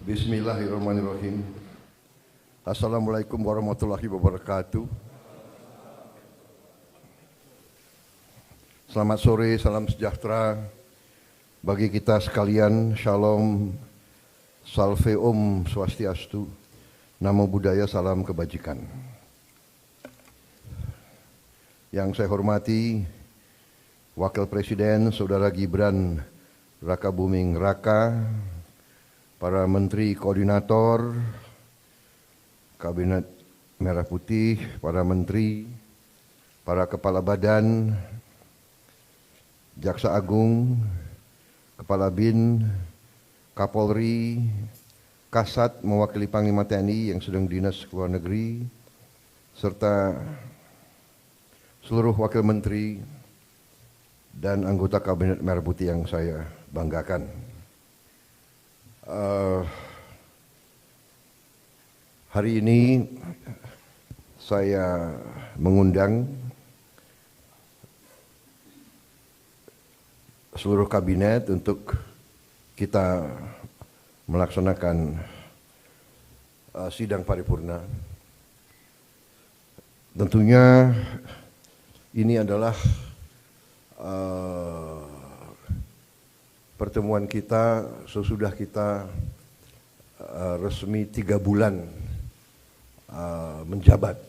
Bismillahirrahmanirrahim. Assalamualaikum warahmatullahi wabarakatuh. Selamat sore, salam sejahtera bagi kita sekalian. Shalom, salve om swastiastu, namo buddhaya, salam kebajikan. Yang saya hormati Wakil Presiden Saudara Gibran Rakabuming Raka, para Menteri Koordinator Kabinet Merah Putih, para Menteri, para Kepala Badan, Jaksa Agung, Kepala BIN, Kapolri, Kasat mewakili Panglima TNI yang sedang dinas ke luar negeri, serta seluruh Wakil Menteri dan anggota Kabinet Merah Putih yang saya banggakan. Hari ini saya mengundang seluruh kabinet untuk kita melaksanakan sidang paripurna. Tentunya ini adalah pertemuan kita sesudah kita resmi 3 bulan menjabat.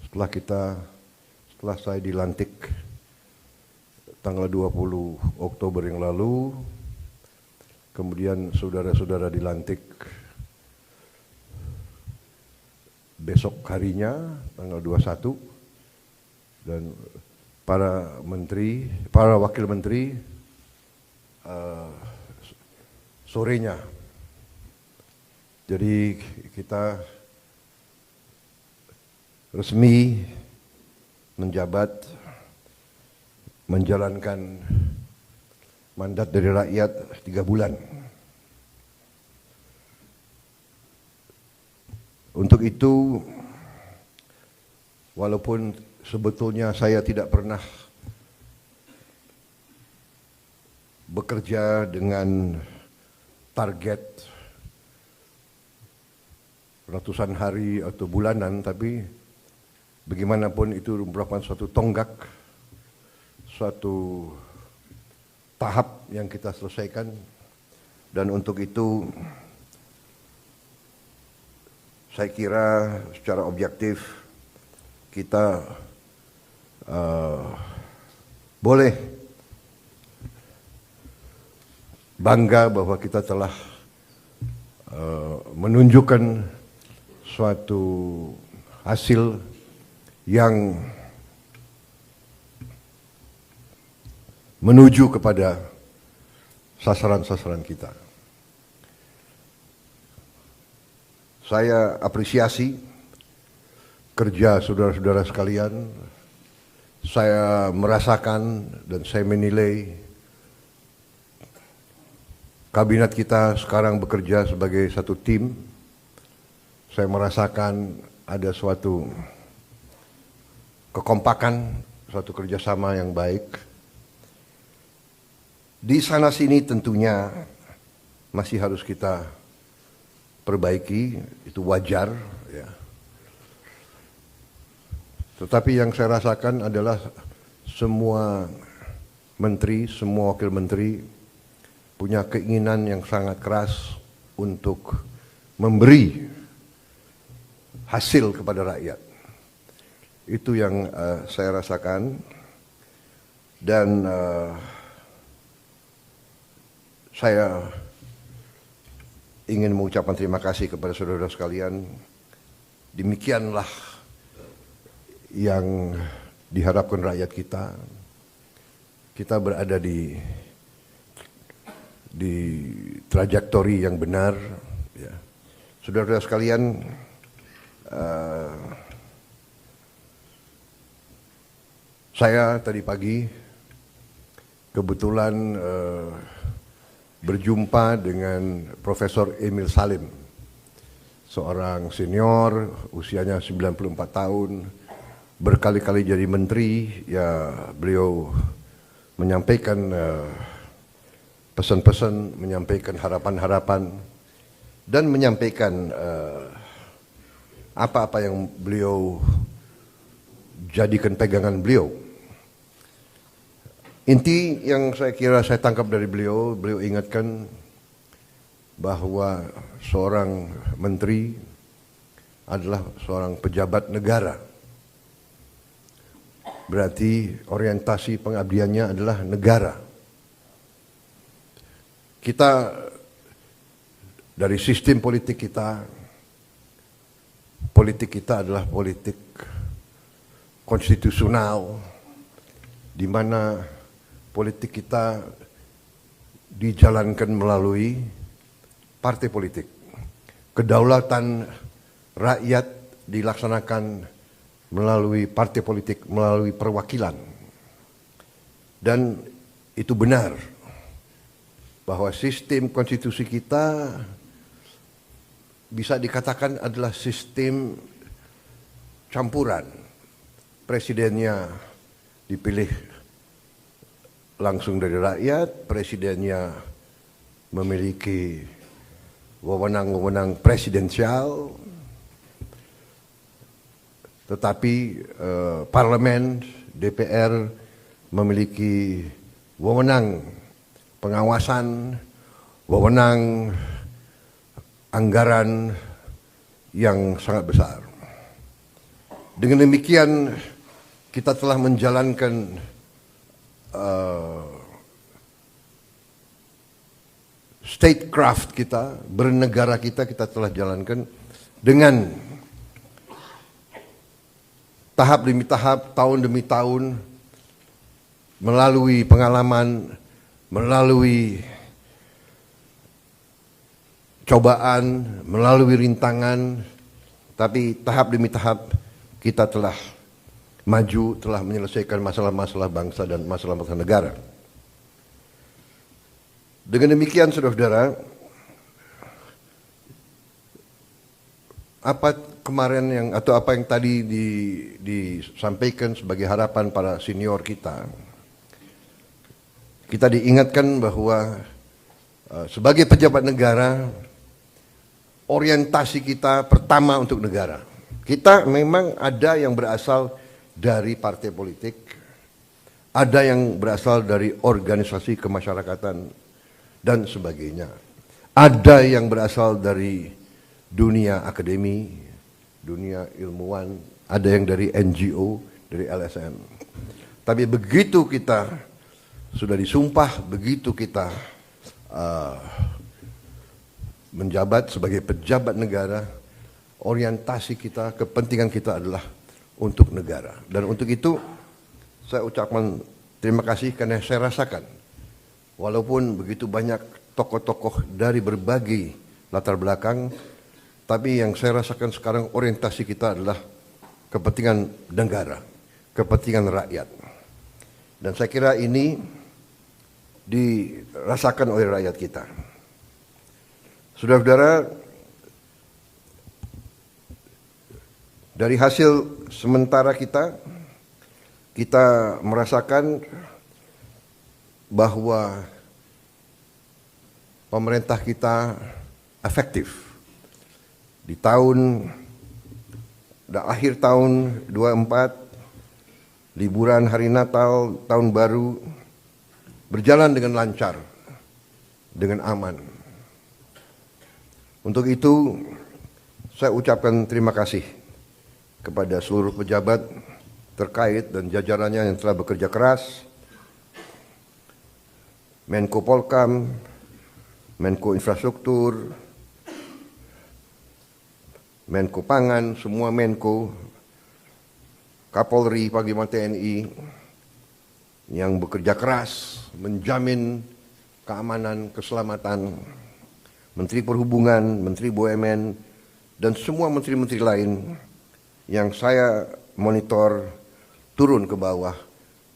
Setelah saya dilantik tanggal 20 Oktober yang lalu, kemudian saudara-saudara dilantik besok harinya tanggal 21, dan para menteri, para wakil menteri sorenya. Jadi kita resmi menjabat, menjalankan mandat dari rakyat 3 bulan. Untuk itu, walaupun sebetulnya saya tidak pernah bekerja dengan target ratusan hari atau bulanan, tapi bagaimanapun itu merupakan suatu tonggak, suatu tahap yang kita selesaikan. Dan untuk itu saya kira secara objektif kita boleh bangga bahwa kita telah menunjukkan suatu hasil yang menuju kepada sasaran-sasaran kita. Saya apresiasi kerja saudara-saudara sekalian. Saya merasakan dan saya menilai kabinet kita sekarang bekerja sebagai satu tim. Saya merasakan ada suatu kekompakan, suatu kerjasama yang baik. Di sana sini tentunya masih harus kita perbaiki, itu wajar, ya. Tetapi yang saya rasakan adalah semua menteri, semua wakil menteri punya keinginan yang sangat keras untuk memberi hasil kepada rakyat. Itu yang saya rasakan. Dan saya ingin mengucapkan terima kasih kepada saudara-saudara sekalian. Demikianlah yang diharapkan rakyat kita. Kita berada di trajektori yang benar, ya. Saudara-saudara sekalian, saya tadi pagi kebetulan berjumpa dengan Profesor Emil Salim, seorang senior, usianya 94 tahun, berkali-kali jadi menteri. Ya, beliau menyampaikan pesan-pesan, menyampaikan harapan-harapan dan menyampaikan apa-apa yang beliau jadikan pegangan beliau. Inti yang saya kira saya tangkap dari beliau ingatkan bahwa seorang menteri adalah seorang pejabat negara. Berarti orientasi pengabdiannya adalah negara. Kita dari sistem politik kita adalah politik konstitusional, di mana politik kita dijalankan melalui partai politik. Kedaulatan rakyat dilaksanakan melalui partai politik, melalui perwakilan. Dan itu benar bahwa sistem konstitusi kita bisa dikatakan adalah sistem campuran. Presidennya dipilih langsung dari rakyat, presidennya memiliki wewenang-wewenang presidensial, tetapi parlemen, DPR memiliki wewenang pengawasan, wewenang anggaran yang sangat besar. Dengan demikian kita telah menjalankan statecraft kita, bernegara kita telah jalankan dengan tahap demi tahap, tahun demi tahun, melalui pengalaman, melalui cobaan, melalui rintangan, tapi tahap demi tahap kita telah maju, telah menyelesaikan masalah-masalah bangsa dan masalah-masalah negara. Dengan demikian, saudara-saudara, apa yang tadi disampaikan sebagai harapan para senior kita diingatkan bahwa sebagai pejabat negara, orientasi kita pertama untuk negara. Kita memang ada yang berasal dari partai politik, ada yang berasal dari organisasi kemasyarakatan dan sebagainya. Ada yang berasal dari dunia akademi, dunia ilmuwan, ada yang dari NGO, dari LSM. Tapi begitu kita sudah disumpah, begitu kita menjabat sebagai pejabat negara, orientasi kita, kepentingan kita adalah untuk negara. Dan untuk itu saya ucapkan terima kasih karena saya rasakan walaupun begitu banyak tokoh-tokoh dari berbagai latar belakang, tapi yang saya rasakan sekarang orientasi kita adalah kepentingan negara, kepentingan rakyat. Dan saya kira ini dirasakan oleh rakyat kita. Saudara-saudara, dari hasil sementara kita merasakan bahwa pemerintah kita efektif. Di akhir tahun 24, liburan hari Natal, tahun baru, berjalan dengan lancar, dengan aman. Untuk itu, saya ucapkan terima kasih kepada seluruh pejabat terkait dan jajarannya yang telah bekerja keras, Menko Polkam, Menko Infrastruktur, Menko Pangan, semua Menko, Kapolri, Panglima TNI, yang bekerja keras menjamin keamanan, keselamatan, Menteri Perhubungan, Menteri BUMN, dan semua menteri-menteri lain yang saya monitor turun ke bawah,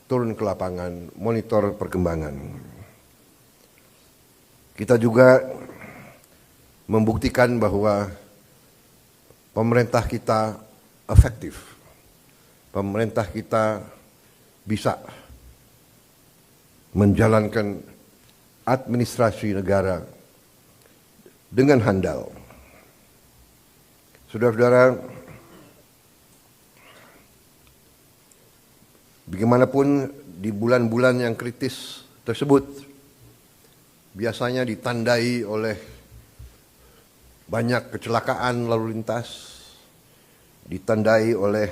turun ke lapangan, monitor perkembangan. Kita juga membuktikan bahwa pemerintah kita efektif. Pemerintah kita bisa menjalankan administrasi negara dengan handal. Saudara-saudara, bagaimanapun di bulan-bulan yang kritis tersebut biasanya ditandai oleh banyak kecelakaan lalu lintas, ditandai oleh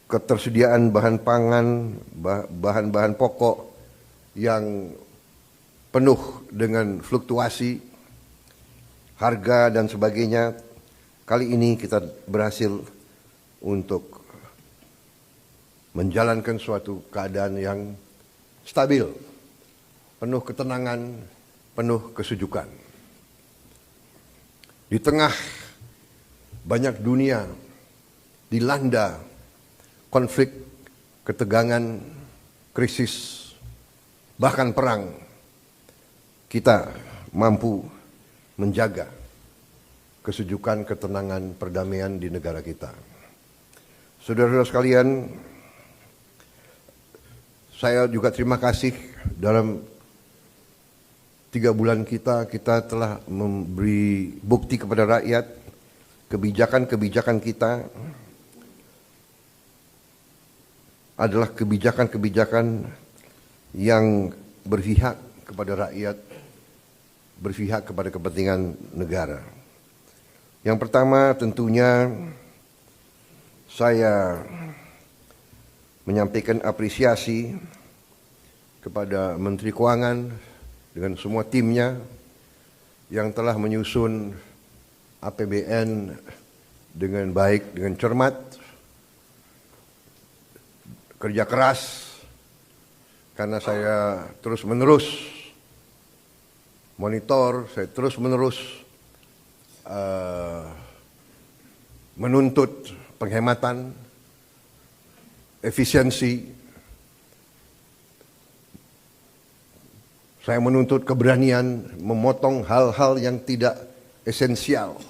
ketersediaan bahan pangan, bahan-bahan pokok yang penuh dengan fluktuasi harga dan sebagainya. Kali ini kita berhasil untuk menjalankan suatu keadaan yang stabil, penuh ketenangan, penuh kesejukan. Di tengah banyak dunia dilanda konflik, ketegangan, krisis, bahkan perang, kita mampu menjaga kesejukan, ketenangan, perdamaian di negara kita. Saudara-saudara sekalian, saya juga terima kasih dalam 3 bulan kita telah memberi bukti kepada rakyat kebijakan-kebijakan kita adalah kebijakan-kebijakan yang berpihak kepada rakyat, berpihak kepada kepentingan negara. Yang pertama tentunya saya menyampaikan apresiasi kepada Menteri Keuangan dengan semua timnya yang telah menyusun APBN dengan baik, dengan cermat, kerja keras, karena saya terus-menerus monitor, saya terus-menerus menuntut penghematan, efisiensi. Saya menuntut keberanian memotong hal-hal yang tidak esensial.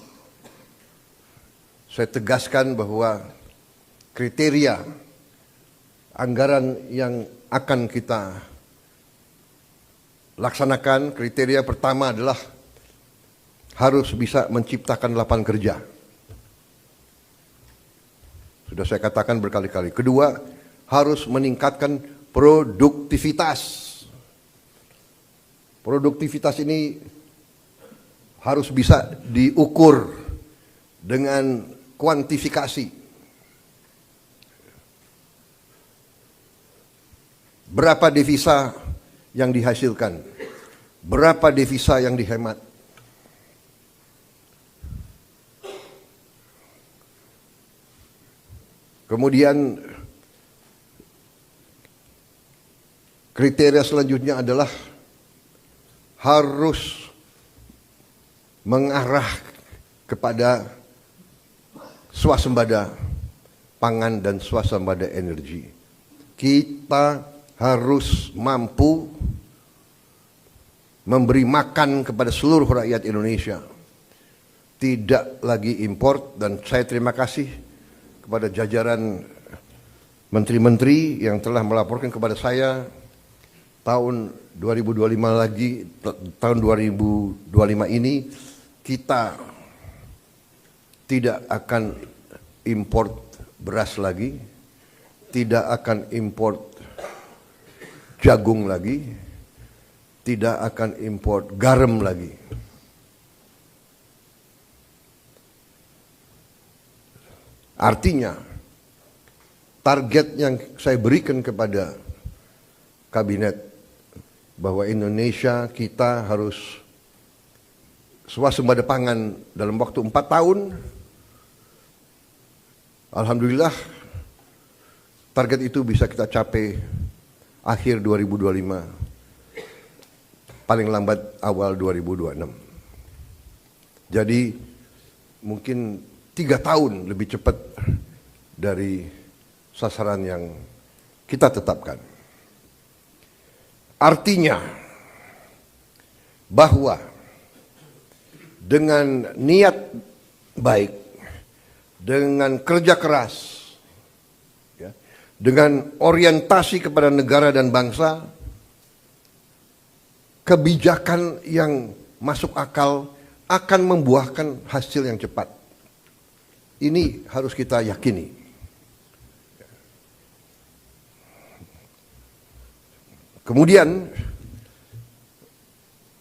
Saya tegaskan bahwa kriteria anggaran yang akan kita laksanakan, kriteria pertama adalah harus bisa menciptakan lapangan kerja. Sudah saya katakan berkali-kali. Kedua, harus meningkatkan produktivitas. Produktivitas ini harus bisa diukur dengan kuantifikasi. Berapa devisa yang dihasilkan? Berapa devisa yang dihemat? Kemudian kriteria selanjutnya adalah harus mengarah kepada swasembada pangan dan swasembada energi. Kita harus mampu memberi makan kepada seluruh rakyat Indonesia. Tidak lagi import, dan saya terima kasih kepada jajaran menteri-menteri yang telah melaporkan kepada saya tahun 2025 lagi, tahun 2025 ini kita tidak akan import beras lagi, tidak akan import jagung lagi, tidak akan import garam lagi. Artinya, target yang saya berikan kepada kabinet bahwa Indonesia kita harus swasembada pangan dalam waktu 4 tahun. Alhamdulillah, target itu bisa kita capai akhir 2025, paling lambat awal 2026. Jadi mungkin 3 tahun lebih cepat dari sasaran yang kita tetapkan. Artinya bahwa dengan niat baik, dengan kerja keras, ya, dengan orientasi kepada negara dan bangsa, kebijakan yang masuk akal akan membuahkan hasil yang cepat. Ini harus kita yakini. Kemudian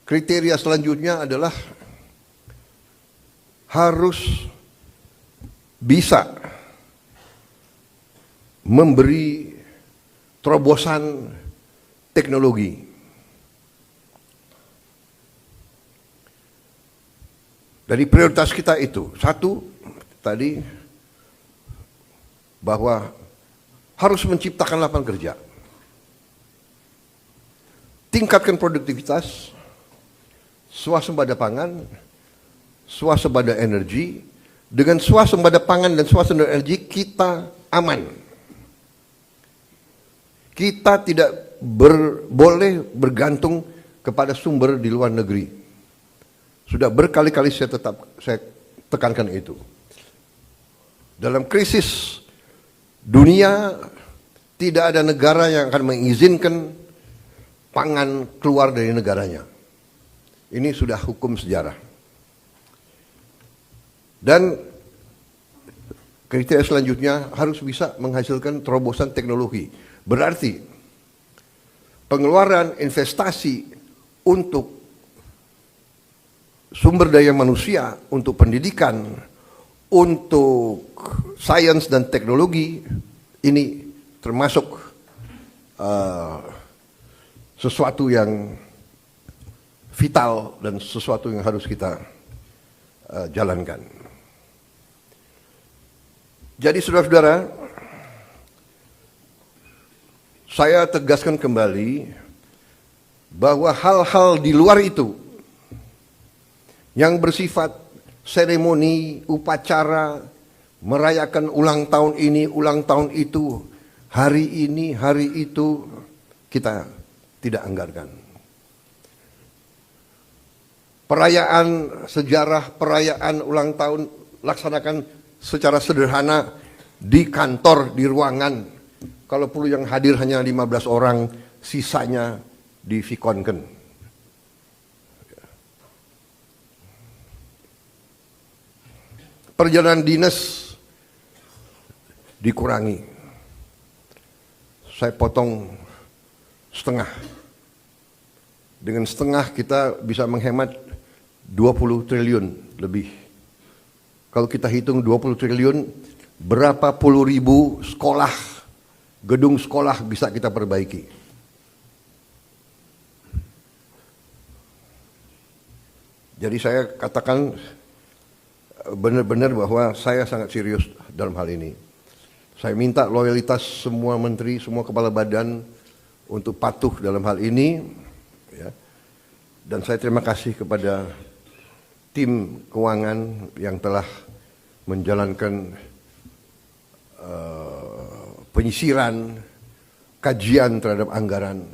kriteria selanjutnya adalah harus bisa memberi terobosan teknologi. Dari prioritas kita itu, satu tadi bahwa harus menciptakan lapangan kerja, tingkatkan produktivitas, swasembada pangan, swasembada energi. Dengan swasembada pangan dan swasembada energi kita aman. Kita tidak boleh bergantung kepada sumber di luar negeri. Sudah berkali-kali saya tekankan itu. Dalam krisis dunia tidak ada negara yang akan mengizinkan pangan keluar dari negaranya. Ini sudah hukum sejarah. Dan kriteria selanjutnya harus bisa menghasilkan terobosan teknologi. Berarti pengeluaran investasi untuk sumber daya manusia, untuk pendidikan, untuk sains dan teknologi, ini termasuk sesuatu yang vital dan sesuatu yang harus kita jalankan. Jadi saudara-saudara, saya tegaskan kembali bahwa hal-hal di luar itu yang bersifat seremoni, upacara, merayakan ulang tahun ini, ulang tahun itu, hari ini, hari itu, kita tidak anggarkan. Perayaan sejarah, perayaan ulang tahun, laksanakan secara sederhana di kantor, di ruangan. Kalau perlu yang hadir hanya 15 orang, sisanya di Vikonken. Perjalanan dinas dikurangi. Saya potong setengah. Dengan setengah kita bisa menghemat 20 triliun lebih. Kalau kita hitung 20 triliun, berapa puluh ribu sekolah, gedung sekolah bisa kita perbaiki. Jadi saya katakan benar-benar bahwa saya sangat serius dalam hal ini. Saya minta loyalitas semua menteri, semua kepala badan untuk patuh dalam hal ini. Ya. Dan saya terima kasih kepada tim keuangan yang telah menjalankan penyisiran, kajian terhadap anggaran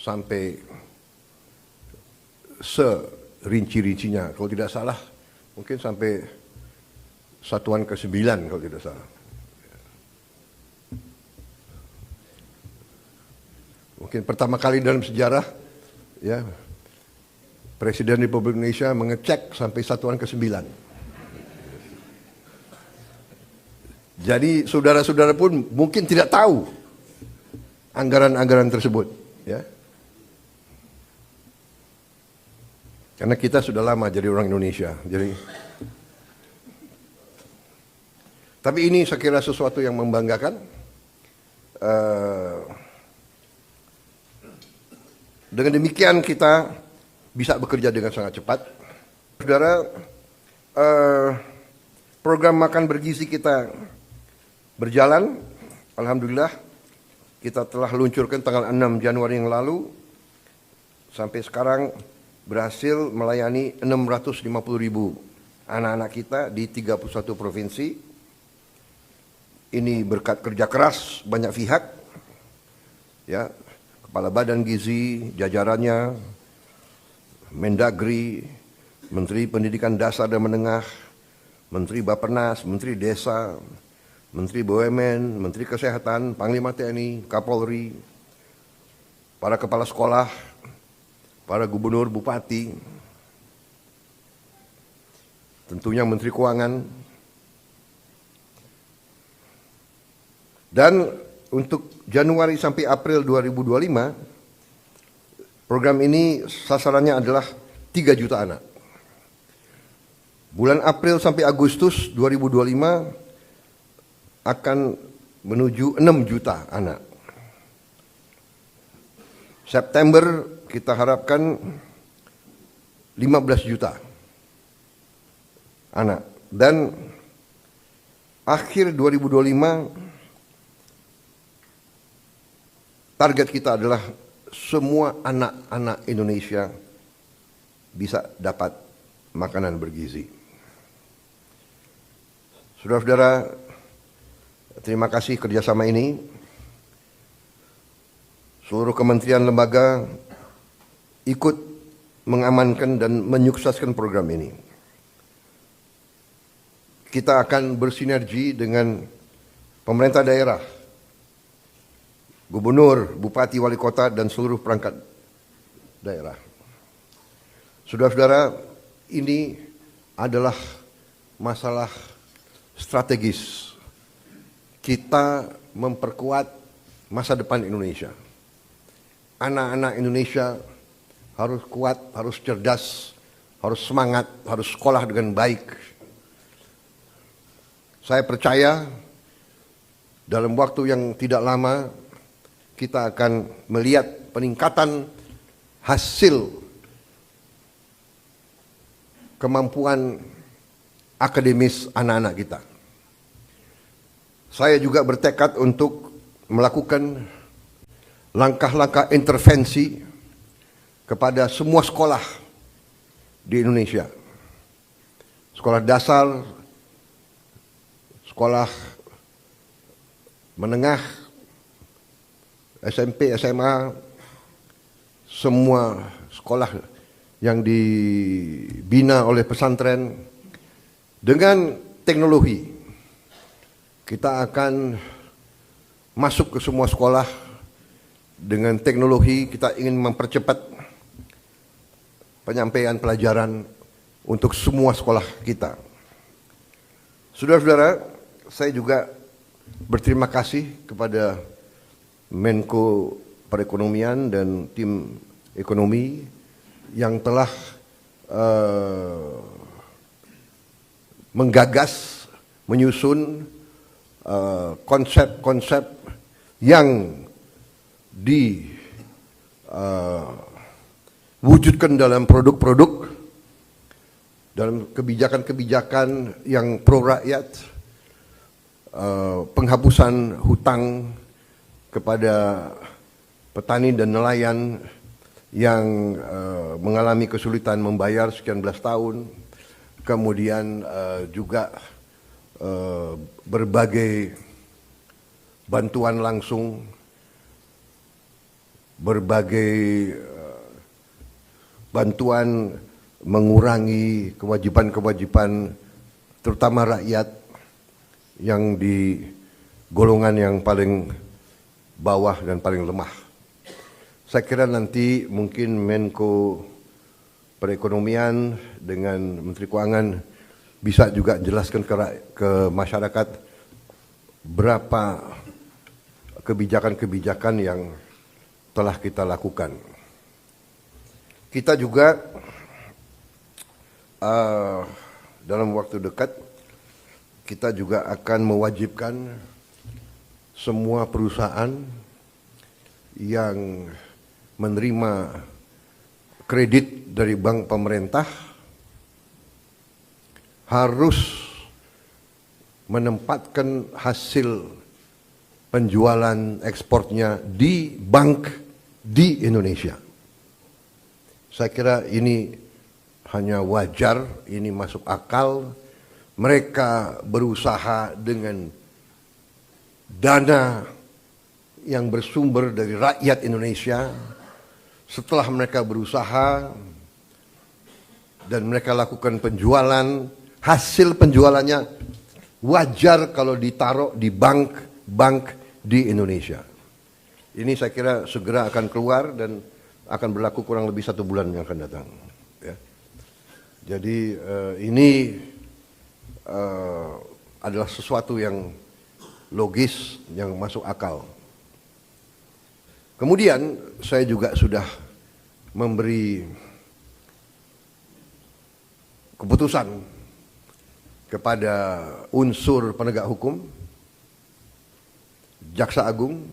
sampai serinci-rincinya. Kalau tidak salah, mungkin sampai satuan ke-9 kalau tidak salah. Mungkin pertama kali dalam sejarah, ya, Presiden Republik Indonesia mengecek sampai satuan ke-9. Jadi saudara-saudara pun mungkin tidak tahu anggaran-anggaran tersebut, ya. Karena kita sudah lama jadi orang Indonesia. Tapi ini saya kira sesuatu yang membanggakan. Dengan demikian kita bisa bekerja dengan sangat cepat. Saudara, program makan bergizi kita berjalan. Alhamdulillah, kita telah luncurkan tanggal 6 Januari yang lalu. Sampai sekarang berhasil melayani 650.000 anak-anak kita di 31 provinsi. Ini berkat kerja keras banyak pihak, ya, Kepala Badan Gizi, jajarannya, Mendagri, Menteri Pendidikan Dasar dan Menengah, Menteri Bappenas, Menteri Desa, Menteri BUMN, Menteri Kesehatan, Panglima TNI, Kapolri, para kepala sekolah, para gubernur, bupati, tentunya Menteri Keuangan, dan untuk Januari sampai April 2025, program ini sasarannya adalah 3 juta anak. Bulan April sampai Agustus 2025 akan menuju 6 juta anak. September kita harapkan 15 juta anak. Dan akhir 2025 target kita adalah semua anak-anak Indonesia bisa dapat makanan bergizi. Saudara-saudara, terima kasih kerjasama ini. Seluruh kementerian lembaga ikut mengamankan dan menyukseskan program ini. Kita akan bersinergi dengan pemerintah daerah, gubernur, bupati, wali kota, dan seluruh perangkat daerah. Saudara-saudara, ini adalah masalah strategis. Kita memperkuat masa depan Indonesia. Anak-anak Indonesia harus kuat, harus cerdas, harus semangat, harus sekolah dengan baik. Saya percaya dalam waktu yang tidak lama kita akan melihat peningkatan hasil kemampuan akademis anak-anak kita. Saya juga bertekad untuk melakukan langkah-langkah intervensi kepada semua sekolah di Indonesia. Sekolah dasar, sekolah menengah, SMP, SMA, semua sekolah yang dibina oleh pesantren dengan teknologi. Kita akan masuk ke semua sekolah dengan teknologi. Kita ingin mempercepat penyampaian pelajaran untuk semua sekolah kita. Saudara-saudara, saya juga berterima kasih kepada Menko Perekonomian dan tim ekonomi yang telah menggagas, menyusun konsep-konsep yang diwujudkan dalam produk-produk, dalam kebijakan-kebijakan yang pro rakyat, penghapusan hutang kepada petani dan nelayan yang mengalami kesulitan membayar sekian belas tahun, kemudian juga berbagai bantuan langsung, berbagai bantuan mengurangi kewajiban-kewajiban terutama rakyat yang di golongan yang paling bawah dan paling lemah. Saya kira nanti mungkin Menko Perekonomian dengan Menteri Keuangan bisa juga jelaskan ke masyarakat berapa kebijakan-kebijakan yang telah kita lakukan. Kita juga dalam waktu dekat kita juga akan mewajibkan semua perusahaan yang menerima kredit dari bank pemerintah harus menempatkan hasil penjualan ekspornya di bank di Indonesia. Saya kira ini hanya wajar, ini masuk akal. Mereka berusaha dengan dana yang bersumber dari rakyat Indonesia. Setelah mereka berusaha dan mereka lakukan penjualan, hasil penjualannya wajar kalau ditaruh di bank di Indonesia. Ini saya kira segera akan keluar dan akan berlaku kurang lebih 1 bulan yang akan datang. Ya. Jadi ini adalah sesuatu yang logis, yang masuk akal. Kemudian saya juga sudah memberi keputusan kepada unsur penegak hukum, Jaksa Agung,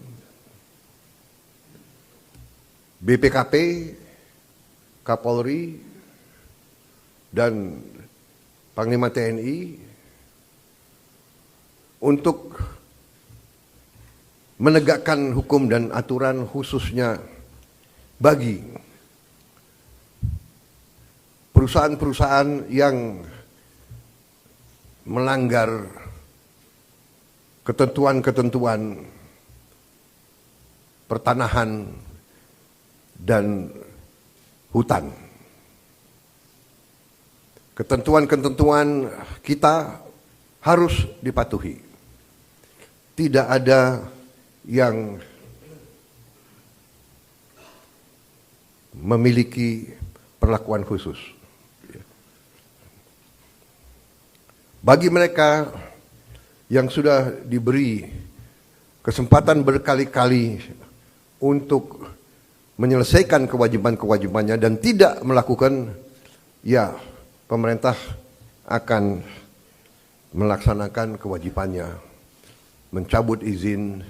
BPKP, Kapolri, dan Panglima TNI untuk menegakkan hukum dan aturan khususnya bagi perusahaan-perusahaan yang melanggar ketentuan-ketentuan pertanahan dan hutan. Ketentuan-ketentuan kita harus dipatuhi. Tidak ada yang memiliki perlakuan khusus. Bagi mereka yang sudah diberi kesempatan berkali-kali untuk menyelesaikan kewajiban-kewajibannya dan tidak melakukan, ya pemerintah akan melaksanakan kewajibannya, mencabut izin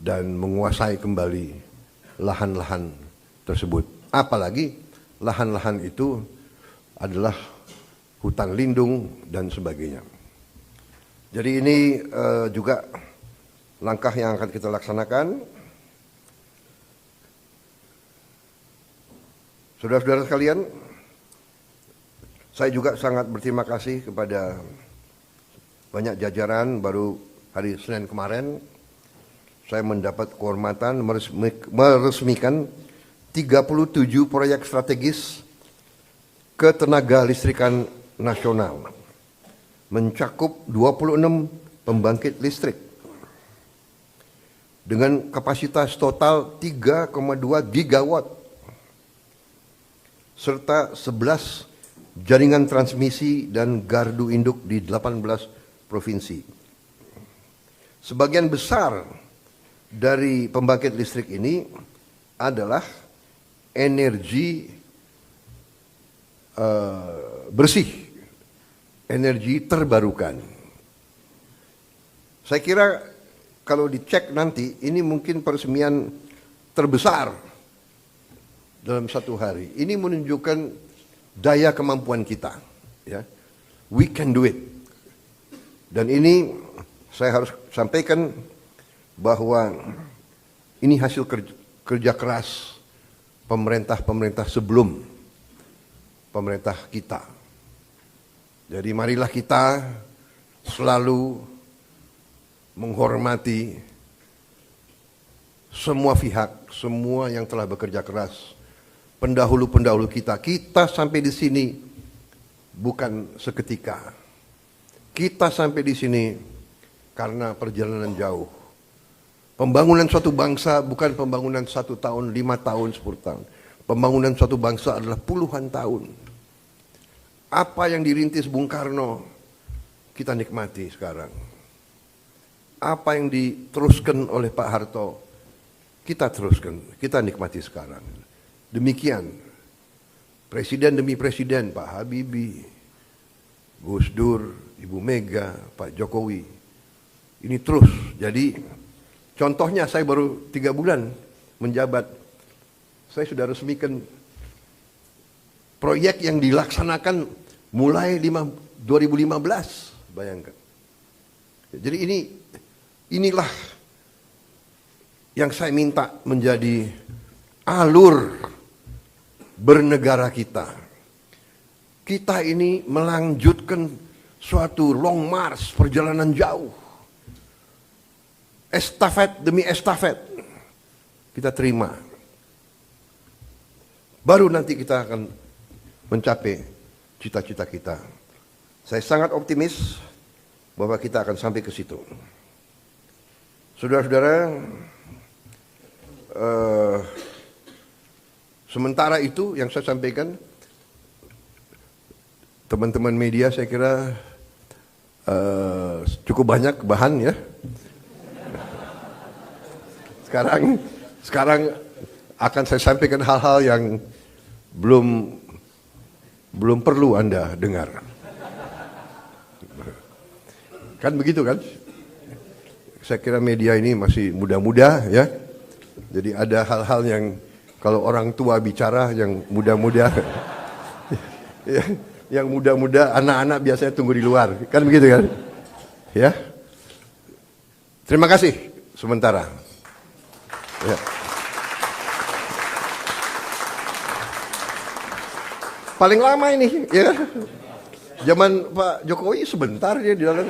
dan menguasai kembali lahan-lahan tersebut. Apalagi lahan-lahan itu adalah hutan lindung dan sebagainya. Jadi ini juga langkah yang akan kita laksanakan. Saudara-saudara sekalian, saya juga sangat berterima kasih kepada banyak jajaran. Baru hari Senin kemarin saya mendapat kehormatan meresmikan 37 proyek strategis ketenaga listrikan nasional, mencakup 26 pembangkit listrik dengan kapasitas total 3,2 gigawatt serta 11 jaringan transmisi dan gardu induk di 18 provinsi. Sebagian besar dari pembangkit listrik ini adalah energi bersih, energi terbarukan. Saya kira kalau dicek nanti, ini mungkin peresmian terbesar dalam satu hari. Ini menunjukkan daya kemampuan kita, ya. We can do it. Dan ini saya harus sampaikan bahwa ini hasil kerja keras pemerintah-pemerintah sebelum pemerintah kita. Jadi marilah kita selalu menghormati semua pihak, semua yang telah bekerja keras, pendahulu-pendahulu kita. Kita sampai di sini bukan seketika. Kita sampai di sini karena perjalanan jauh. Pembangunan suatu bangsa bukan pembangunan 1 tahun, 5 tahun, 10 tahun. Pembangunan suatu bangsa adalah puluhan tahun. Apa yang dirintis Bung Karno, kita nikmati sekarang. Apa yang diteruskan oleh Pak Harto, kita teruskan, kita nikmati sekarang. Demikian, presiden demi presiden, Pak Habibie, Gus Dur, Ibu Mega, Pak Jokowi, ini terus. Jadi contohnya saya baru 3 bulan menjabat, saya sudah resmikan proyek yang dilaksanakan mulai 2015, bayangkan. Jadi inilah yang saya minta menjadi alur bernegara kita. Kita ini melanjutkan suatu long march, perjalanan jauh. Estafet demi estafet kita terima. Baru nanti kita akan mencapai cita-cita kita. Saya sangat optimis bahwa kita akan sampai ke situ. Saudara-saudara, sementara itu yang saya sampaikan, teman-teman media saya kira cukup banyak bahan ya. Sekarang akan saya sampaikan hal-hal yang belum perlu Anda dengar. Kan begitu kan? Saya kira media ini masih muda-muda ya. Jadi ada hal-hal yang kalau orang tua bicara yang muda-muda yang muda-muda, anak-anak biasanya tunggu di luar. Kan begitu kan? Ya. Terima kasih sementara. Ya. Paling lama ini ya. Zaman Pak Jokowi sebentar dia di dalam.